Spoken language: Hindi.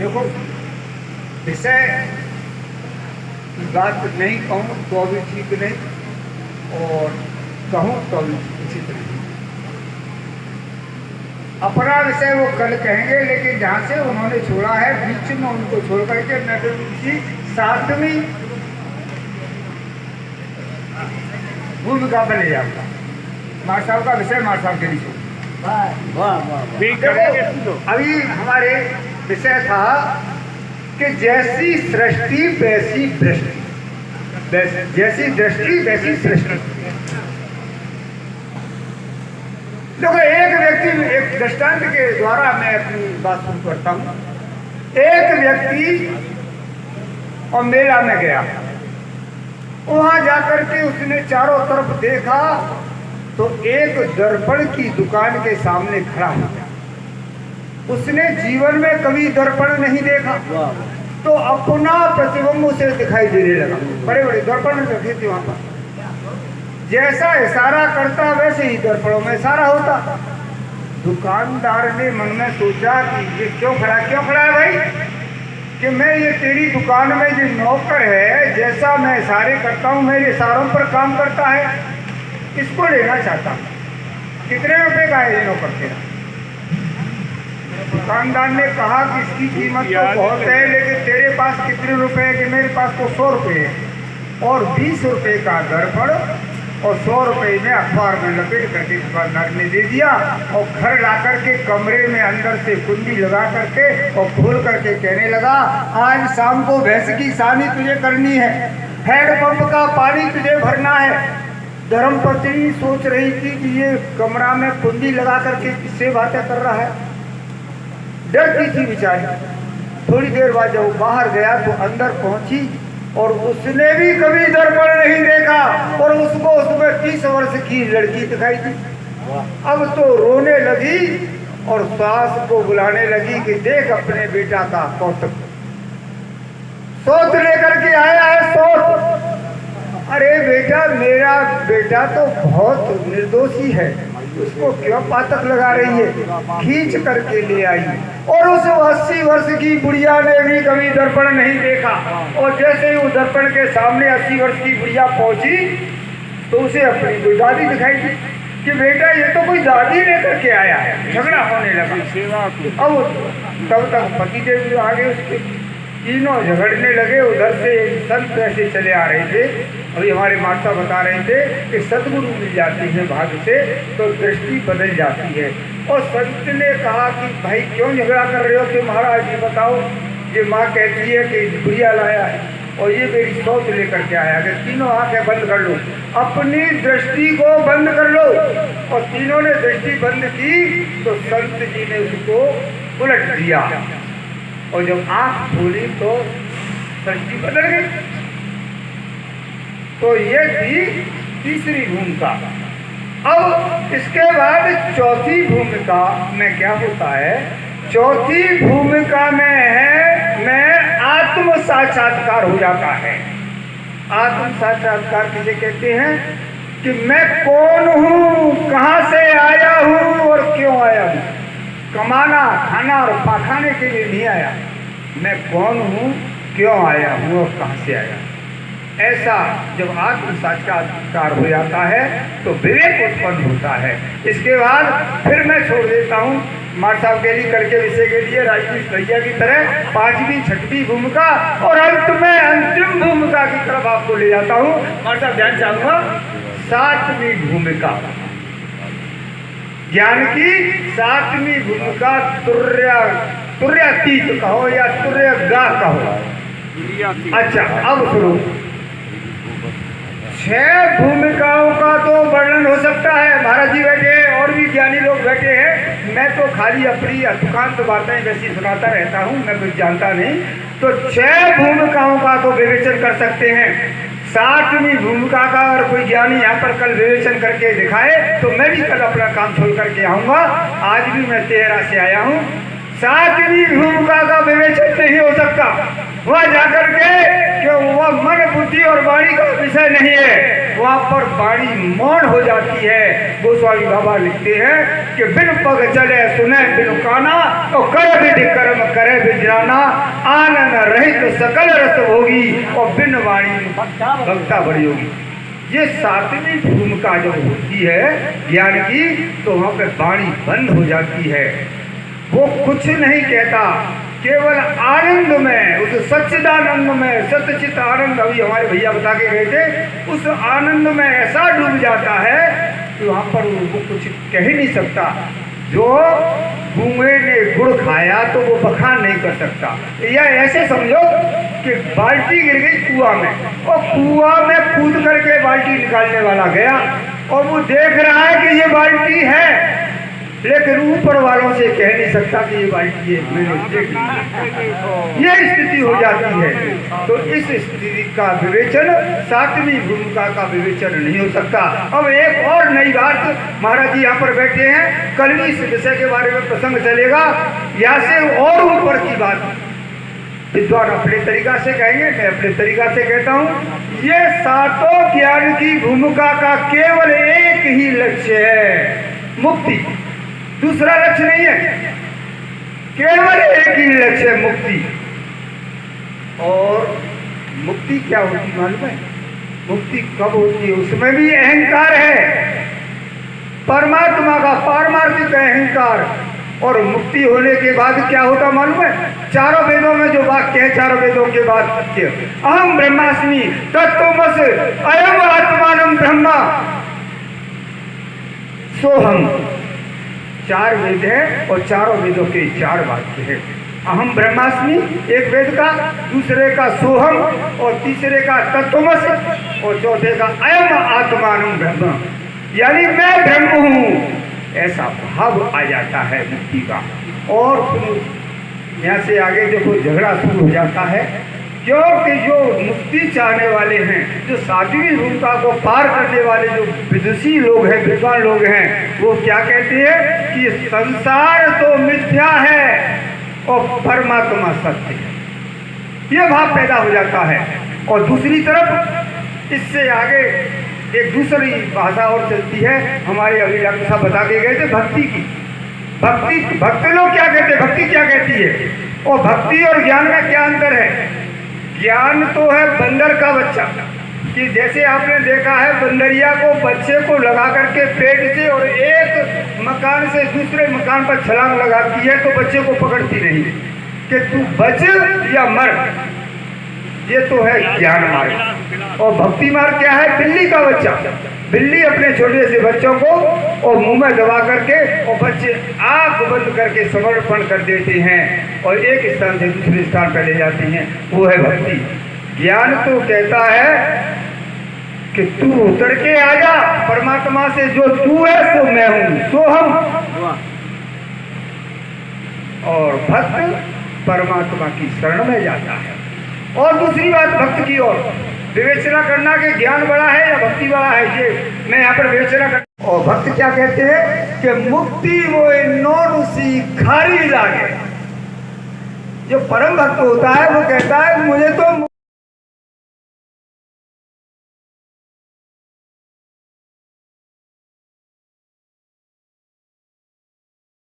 देखो, विषय की बात नहीं कहूँ तो भी ठीक नहीं, और कहूँ तो भी उचित नहीं। अपना विषय वो कल कहेंगे, लेकिन जहाँ से उन्होंने छोड़ा है बीच में उनको छोड़ करके मैं फिर उनकी 7वीं भूमिका पर ले जाऊंगा। मार साहब का विषय मार साहब के लिए। अभी हमारे विषय था कि जैसी सृष्टि वैसी दृष्टि, जैसी दृष्टि वैसी सृष्टि। देखो, एक व्यक्ति, एक दृष्टांत के द्वारा मैं अपनी बात शुरू करता हूँ। एक व्यक्ति और मेला में गया, वहां जाकर के उसने चारों तरफ देखा तो एक दर्पण की दुकान के सामने खड़ा हो गया। उसने जीवन में कभी दर्पण नहीं देखा, तो अपना प्रतिबिंब उसे दिखाई देने लगा। बड़े बड़े दर्पण रखे थे वहां पर, जैसा इशारा करता वैसे ही दर्पणों में इशारा होता। दुकानदार ने मन में सोचा कि ये क्यों खड़ा है भाई, कि मैं ये तेरी दुकान में जो नौकर है, जैसा मैं इशारे करता हूँ मेरे इशारों पर काम करता है, इसको लेना चाहता हूँ। कितने रुपए का है ये नौकर तेरा? दुकानदार ने कहा कि इसकी कीमत तो बहुत है, लेकिन तेरे पास कितने रुपए है? कि मेरे पास तो 100 रुपये है, और 20 रुपये का दर्पण और 100 रुपये में अखबार में लपेट करके दुकानदार ने दे दिया, और घर ला करके कमरे में अंदर से कुंडी लगा करके और खोल करके कहने लगा, आज शाम को भैंस की सानी तुझे करनी है, हैंडपंप का पानी तुझे भरना है। धर्मपत्नी सोच रही थी कि ये कमरा में कुंडी लगा करके किससे बातें कर रहा है, डरती थी बेचारी। थोड़ी देर बाद जब बाहर गया तो अंदर पहुंची, और उसने भी कभी दर्पण नहीं देखा, और उसको उसमें 30 वर्ष की लड़की दिखाई दी। अब तो रोने लगी और सास को बुलाने लगी कि देख अपने बेटा का कौतुक, सोच लेकर के आया है सोच। अरे बेटा, मेरा बेटा तो बहुत निर्दोषी है, उसको क्यों पातक लगा रही है? खींच करके ले आई, और उस 80 वर्ष की बुढ़िया ने भी कभी दर्पण नहीं देखा। और जैसे ही वो दर्पण के सामने 80 वर्ष की बुढ़िया पहुंची तो उसे अपनी कोई दादी दिखाई दी कि बेटा ये तो कोई दादी लेकर के आया है। झगड़ा होने लगा। अब तब तक पति देव आगे उसके, तीनों झगड़ने लगे। उधर से संत ऐसे चले आ रहे थे। अभी हमारे माता बता रहे थे कि सदगुरु मिल जाती है भाग्य से तो दृष्टि बदल जाती है। और संत ने कहा कि भाई क्यों झगड़ा कर रहे हो? कि महाराज जी बताओ, ये माँ कहती है कि बुढ़िया लाया है और ये मेरी सोच लेकर के आया। अगर तीनों आंखें बंद कर लो, अपनी दृष्टि को बंद कर लो। और तीनों ने दृष्टि बंद की तो संत जी ने उसको उलट दिया, और जब आंख खोली तो दृष्टि बदल गई। तो ये थी तीसरी भूमिका। अब इसके बाद चौथी भूमिका में क्या होता है? चौथी भूमिका में है मैं आत्म साक्षात्कार हो जाता है। आत्म साक्षात्कार किसे कहते हैं? कि मैं कौन हूँ, कहाँ से आया हूँ और क्यों आया हूँ। कमाना, खाना और पाखाने के लिए नहीं आया। मैं कौन हूँ, क्यों आया हूँ और कहाँ से आया हूँ। ऐसा जब आत्म साक्षात्कार हो जाता है तो विवेक उत्पन्न होता है। इसके बाद फिर मैं छोड़ देता हूँ मार साहब के लिए करके विषय के लिए राजनीति भैया की तरह 5वीं 6वीं भूमिका, और अंत में अंतिम भूमिका की तरफ आपको ले जाता हूँ। मार साहब ध्यान चाहूंगा, 7वीं भूमिका, ज्ञान की 7वीं भूमिका, तुर्यातीत कहो या तुर्यगा कहो। अच्छा, अब सुनो, 6 भूमिकाओं का तो वर्णन हो सकता है। महाराज जी बैठे हैं और भी ज्ञानी लोग बैठे हैं। मैं तो खाली अपनी अतुकांत बातें वैसी सुनाता रहता हूँ, मैं कुछ जानता नहीं। तो 6 भूमिकाओं का तो विवेचन कर सकते हैं। 7वीं भूमिका का अगर कोई ज्ञानी यहाँ पर कल विवेचन करके दिखाए तो मैं भी कल अपना काम छोड़ करके आऊँगा। आज भी मैं 13 से आया हूँ। सातवीं भूमिका का विवेचन नहीं हो सकता। वह जाकर के कि वह मन बुद्धि और वाणी का विषय नहीं है, वहां पर वाणी मौन हो जाती है। गोस्वामी बाबा लिखते हैं कि बिन पग चले सुने बिन काना, और कर विधि कर्म करे विज्ञाना, आनंद रहित सकल रस होगी, और बिन वाणी भक्ता बड़ी होगी। ये सातवीं भूमिका जब होती है ज्ञान की, तो वहां पे वाणी बंद हो जाती है। वो कुछ नहीं कहता, केवल आनंद में, उस सच्चिदानंद में, सच्चित आनंद, अभी हमारे भैया बता के गए थे, उस आनंद में ऐसा डूब जाता है कि वहाँ पर वो कुछ कह ही नहीं सकता। जो कुएं ने गुड़ खाया तो वो बखान नहीं कर सकता। या ऐसे समझो कि बाल्टी गिर गई कुआं में, और कुआं में कूद करके बाल्टी निकालने वाला गया, और वो देख रहा है कि ये बाल्टी है, लेकिन ऊपर वालों से कह नहीं सकता कि ये बाल्टी है, मैंने देखी। ये स्थिति हो जाती है। तो इस स्थिति का विवेचन, सातवीं भूमिका का विवेचन नहीं हो सकता। अब एक और नई बात, महाराज जी यहाँ पर बैठे हैं, कल भी इस विषय के बारे में प्रसंग चलेगा। यहाँ से और ऊपर की बात विद्वान अपने तरीका से कहेंगे, मैं अपने तरीका से कहता हूँ। ये सातों ज्ञान की भूमिका का केवल एक ही लक्ष्य है, मुक्ति। दूसरा लक्ष्य नहीं है, केवल एक ही लक्ष्य है, मुक्ति। और मुक्ति क्या होती मालूम है? मुक्ति कब होती है? उसमें भी अहंकार है, परमात्मा का पारमार्थिक अहंकार। और मुक्ति होने के बाद क्या होता मालूम है? चारों वेदों में जो वाक्य है, चारों वेदों के बाद वाक्य, अहम ब्रह्मास्मि तत्त्वमसि अयम आत्मानं ब्रह्मा सोहम। चार वेद है और चारों वेदों के चार वाक्य है। अहम ब्रह्मास्मि एक वेद का, दूसरे का सोहम, और तीसरे का तत्त्वमसि, और चौथे का अयम आत्मानं ब्रह्म, यानी मैं ब्रह्म हूँ। ऐसा भाव आ जाता है मुक्ति का। और यहाँ से आगे देखो झगड़ा शुरू हो जाता है, क्योंकि जो मुक्ति चाहने वाले हैं, जो सातवीं भूमिका को पार करने वाले जो विदुषी लोग हैं, विद्वान लोग हैं, वो क्या कहते हैं कि संसार तो मिथ्या है और परमात्मा सत्य है। ये भाव पैदा हो जाता है। और दूसरी तरफ इससे आगे एक दूसरी भाषा और चलती है, हमारे अभी डॉक्टर साहब बता के गए थे भक्ति की। भक्ति लोग क्या कहते हैं, भक्ति क्या कहती है, और भक्ति और ज्ञान में क्या अंतर है? ज्ञान तो है बंदर का बच्चा, कि जैसे आपने देखा है बंदरिया को, बच्चे को लगा करके पेट से और एक मकान से दूसरे मकान पर छलांग लगाती है, तो बच्चे को पकड़ती नहीं कि तू बच या मर। ये तो है ज्ञान मार्ग। और भक्ति मार्ग क्या है? बिल्ली का बच्चा, बिल्ली अपने छोटे से बच्चों को और मुंह में दबा करके, और बच्चे आंख बंद करके समर्पण कर देते हैं और एक स्थान से दूसरे स्थान पर ले जाते हैं, वो है भक्ति। ज्ञान तो कहता है कि तू उतर के आ जा परमात्मा से, जो तू है सो मैं हूं, सो हम। और भक्त परमात्मा की शरण में जाता है। और दूसरी बात भक्त की ओर विवेचना करना कि ज्ञान बड़ा है या भक्ति बड़ा है, ये मैं यहाँ पर विवेचना कर। और भक्त क्या कहते हैं कि मुक्ति वो नोन सी खारी लागे। जो परम भक्त होता है वो कहता है मुझे तो